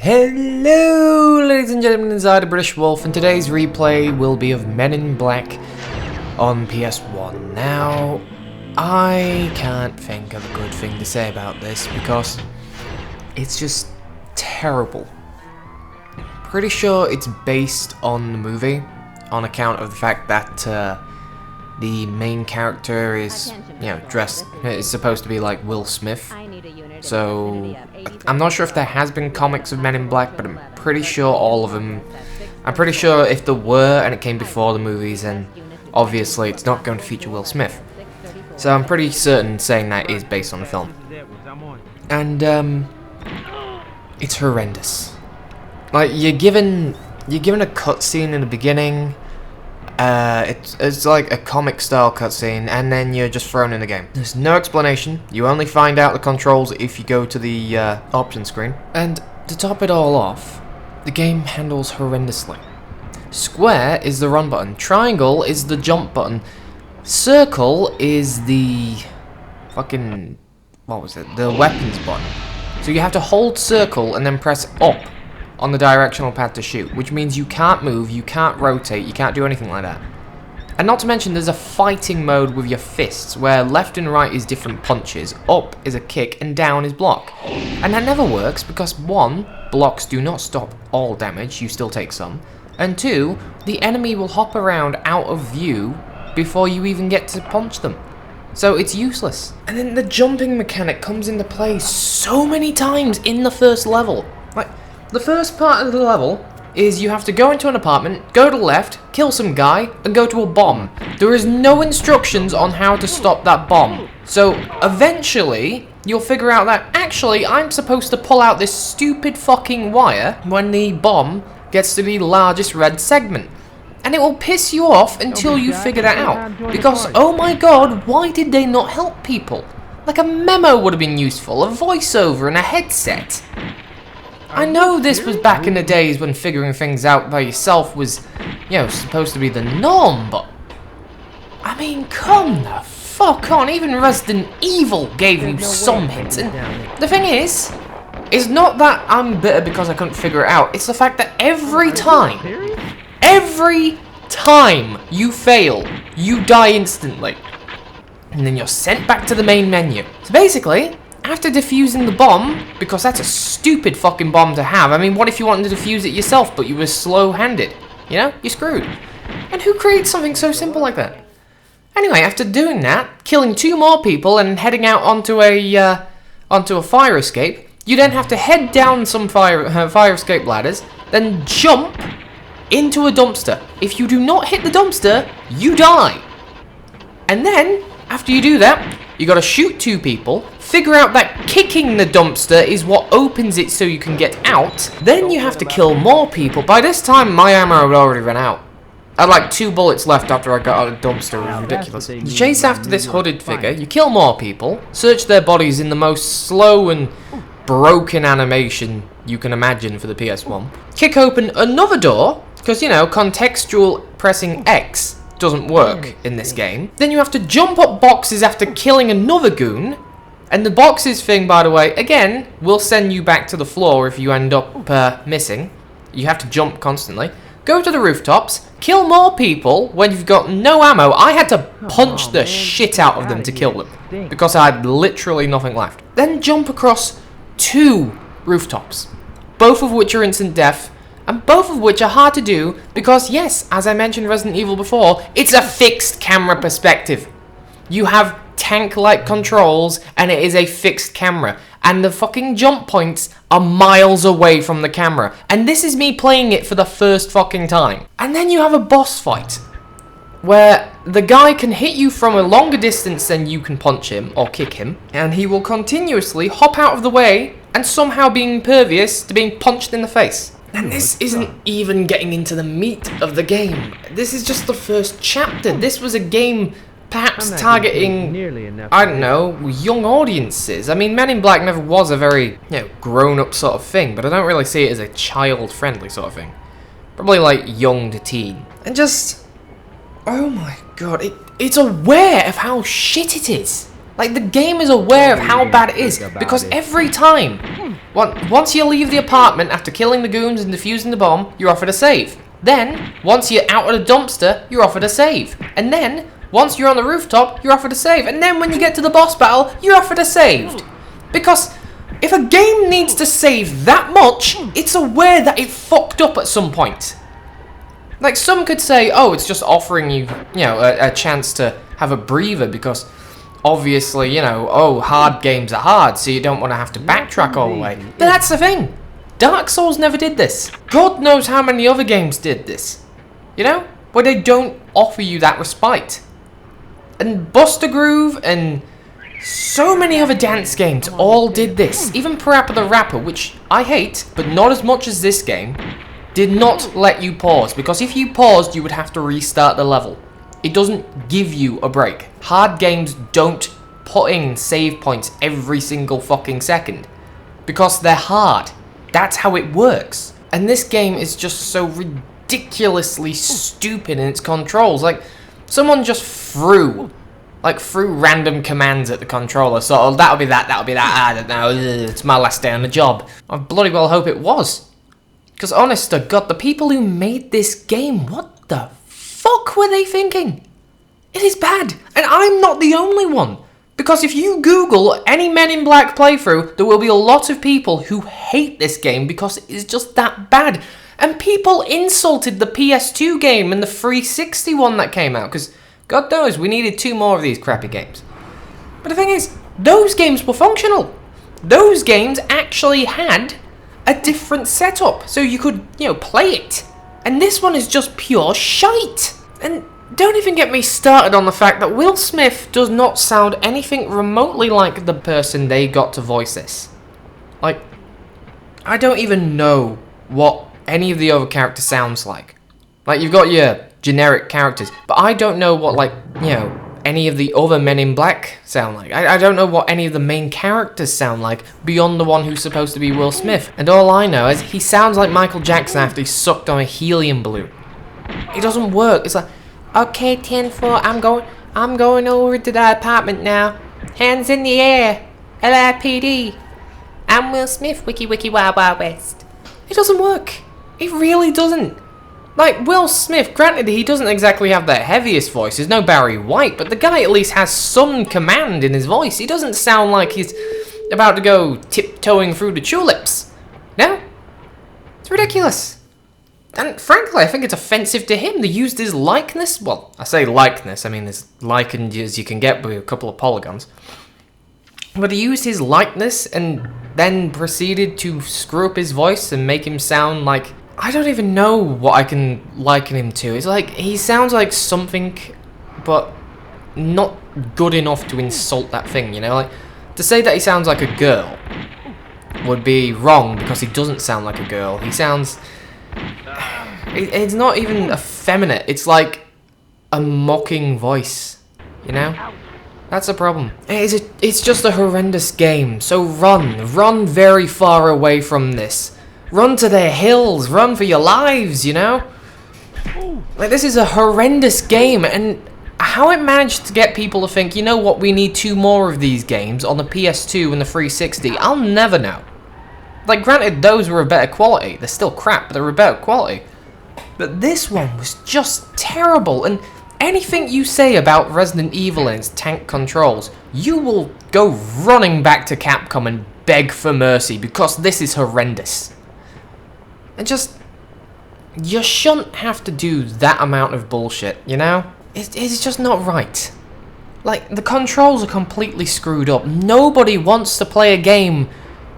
Hello ladies and gentlemen, inside the British Wolf, and today's replay will be of Men in Black on PS1. Now, I can't think of a good thing to say about this because it's just terrible. Pretty sure it's based on the movie on account of the fact that the main character is, dressed, is supposed to be like Will Smith. So, I'm not sure if there has been comics of Men in Black, but I'm pretty sure all of them. I'm pretty sure if there were and it came before the movies, then obviously it's not going to feature Will Smith. So I'm pretty certain saying that is based on the film. And, it's horrendous. Like, you're given a cutscene in the beginning. It's like a comic style cutscene, and then you're just thrown in the game. There's no explanation. You only find out the controls if you go to the option screen. And to top it all off, the game handles horrendously. Square is the run button. Triangle is the jump button. Circle is the fucking, what was it? The weapons button. So you have to hold circle and then press up on the directional pad to shoot, which means you can't move, you can't rotate, you can't do anything like that. And not to mention there's a fighting mode with your fists, where left and right is different punches, up is a kick, and down is block. And that never works because 1, blocks do not stop all damage, you still take some, and 2, the enemy will hop around out of view before you even get to punch them. So it's useless. And then the jumping mechanic comes into play so many times in the first level. Like, the first part of the level is you have to go into an apartment, go to the left, kill some guy, and go to a bomb. There is no instructions on how to stop that bomb. So eventually, you'll figure out that actually I'm supposed to pull out this stupid fucking wire when the bomb gets to the largest red segment. And it will piss you off until you figure that out. Because, oh my god, why did they not help people? Like a memo would have been useful, a voiceover and a headset. I know this was back in the days when figuring things out by yourself was, supposed to be the norm, but I mean, come the fuck on, even Resident Evil gave you some hints, and the thing is not that I'm bitter because I couldn't figure it out, it's the fact that every time you fail, you die instantly, and then you're sent back to the main menu. So basically, after defusing the bomb, because that's a stupid fucking bomb to have. I mean, what if you wanted to defuse it yourself, but you were slow-handed? You're screwed. And who creates something so simple like that? Anyway, after doing that, killing 2 more people and heading out onto a fire escape, you then have to head down some fire escape ladders, then jump into a dumpster. If you do not hit the dumpster, you die. And then, after you do that, you gotta shoot 2 people, figure out that kicking the dumpster is what opens it so you can get out, then you have to kill more people. By this time, my ammo had already run out. I had like 2 bullets left after I got out of the dumpster, it was ridiculous. You chase after this hooded figure, you kill more people, search their bodies in the most slow and broken animation you can imagine for the PS1, kick open another door, because, contextual pressing X doesn't work in this game. Then you have to jump up boxes after killing another goon. And the boxes thing, by the way, again, will send you back to the floor if you end up missing. You have to jump constantly. Go to the rooftops, kill more people when you've got no ammo. I had to punch the shit out of them to kill them, because I had literally nothing left. Then jump across 2 rooftops, both of which are instant death. And both of which are hard to do because, yes, as I mentioned Resident Evil before, it's a fixed camera perspective. You have tank-like controls and it is a fixed camera. And the fucking jump points are miles away from the camera. And this is me playing it for the first fucking time. And then you have a boss fight where the guy can hit you from a longer distance than you can punch him or kick him. And he will continuously hop out of the way and somehow be impervious to being punched in the face. And this isn't even getting into the meat of the game. This is just the first chapter. This was a game perhaps targeting, I don't know, young audiences. I mean, Men in Black never was a very, grown-up sort of thing, but I don't really see it as a child-friendly sort of thing. Probably like young to teen. And just, oh my god, it's aware of how shit it is. Like, the game is aware of how bad it is, because every time Once you leave the apartment after killing the goons and defusing the bomb, you're offered a save. Then, once you're out of the dumpster, you're offered a save. And then, once you're on the rooftop, you're offered a save. And then when you get to the boss battle, you're offered a saved. Because if a game needs to save that much, it's aware that it fucked up at some point. Like, some could say, oh, it's just offering you, a chance to have a breather because obviously, oh, hard games are hard, so you don't want to have to backtrack all the way. But that's the thing. Dark Souls never did this. God knows how many other games did this. Where they don't offer you that respite. And Buster Groove and so many other dance games all did this. Even Parappa the Rapper, which I hate, but not as much as this game, did not let you pause. Because if you paused, you would have to restart the level. It doesn't give you a break. Hard games don't put in save points every single fucking second. Because they're hard. That's how it works. And this game is just so ridiculously stupid in its controls. Like, someone just threw random commands at the controller. So, that'll be that, I don't know, it's my last day on the job. I bloody well hope it was. Because honest to God, the people who made this game, what the fuck were they thinking? It is bad, and I'm not the only one. Because if you Google any Men in Black playthrough, there will be a lot of people who hate this game because it is just that bad. And people insulted the PS2 game and the 360 one that came out, because God knows we needed 2 more of these crappy games. But the thing is, those games were functional. Those games actually had a different setup, so you could, play it. And this one is just pure shite. And don't even get me started on the fact that Will Smith does not sound anything remotely like the person they got to voice this. Like, I don't even know what any of the other characters sounds like. Like, you've got your generic characters, but I don't know what, any of the other Men in Black sound like. I don't know what any of the main characters sound like beyond the one who's supposed to be Will Smith. And all I know is he sounds like Michael Jackson after he sucked on a helium balloon. It doesn't work. It's like, okay, 10-4, I'm going over to the apartment now. Hands in the air. LIPD. I'm Will Smith, Wiki Wiki Wild Wild West. It doesn't work. It really doesn't. Like, Will Smith, granted, he doesn't exactly have the heaviest voice. There's no Barry White, but the guy at least has some command in his voice. He doesn't sound like he's about to go tiptoeing through the tulips. No? It's ridiculous. And frankly, I think it's offensive to him. They used his likeness. Well, I say likeness, I mean as likened as you can get with a couple of polygons. But he used his likeness and then proceeded to screw up his voice and make him sound like... I don't even know what I can liken him to. It's like, he sounds like something, but not good enough to insult that thing, Like, to say that he sounds like a girl would be wrong, because he doesn't sound like a girl. He sounds... It's not even effeminate. It's like a mocking voice, That's a problem. It's just a horrendous game. So run very far away from this. Run to the hills. Run for your lives, Like, this is a horrendous game, and how it managed to get people to think, you know what, we need 2 more of these games on the PS2 and the 360, I'll never know. Like, granted, those were of better quality. They're still crap, but they were better quality. But this one was just terrible, and anything you say about Resident Evil and its tank controls, you will go running back to Capcom and beg for mercy, because this is horrendous. And just... you shouldn't have to do that amount of bullshit, It's just not right. Like, the controls are completely screwed up. Nobody wants to play a game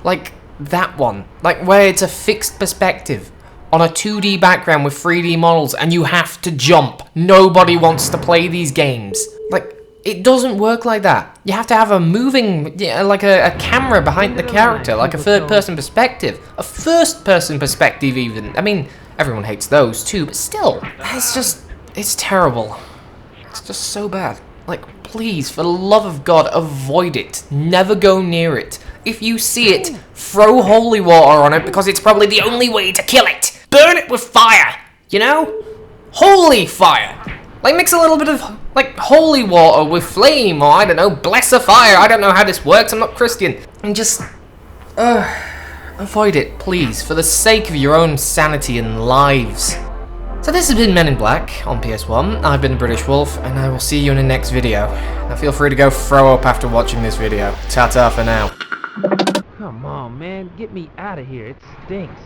like that one. Like, where it's a fixed perspective on a 2D background with 3D models and you have to jump. Nobody wants to play these games. Like, it doesn't work like that. You have to have a moving, like a camera behind the character, like a third-person perspective. A first-person perspective, even. I mean, everyone hates those too, but still, it's terrible. It's just so bad. Like, please, for the love of God, avoid it. Never go near it. If you see it, throw holy water on it, because it's probably the only way to kill it. Burn it with fire, Holy fire. Like, mix a little bit of, like, holy water with flame, or I don't know, bless a fire. I don't know how this works, I'm not Christian. And just, Avoid it, please, for the sake of your own sanity and lives. So this has been Men in Black on PS1. I've been the British Wolf, and I will see you in the next video. Now feel free to go throw up after watching this video. Ta-ta for now. Come on, man, get me out of here. It stinks.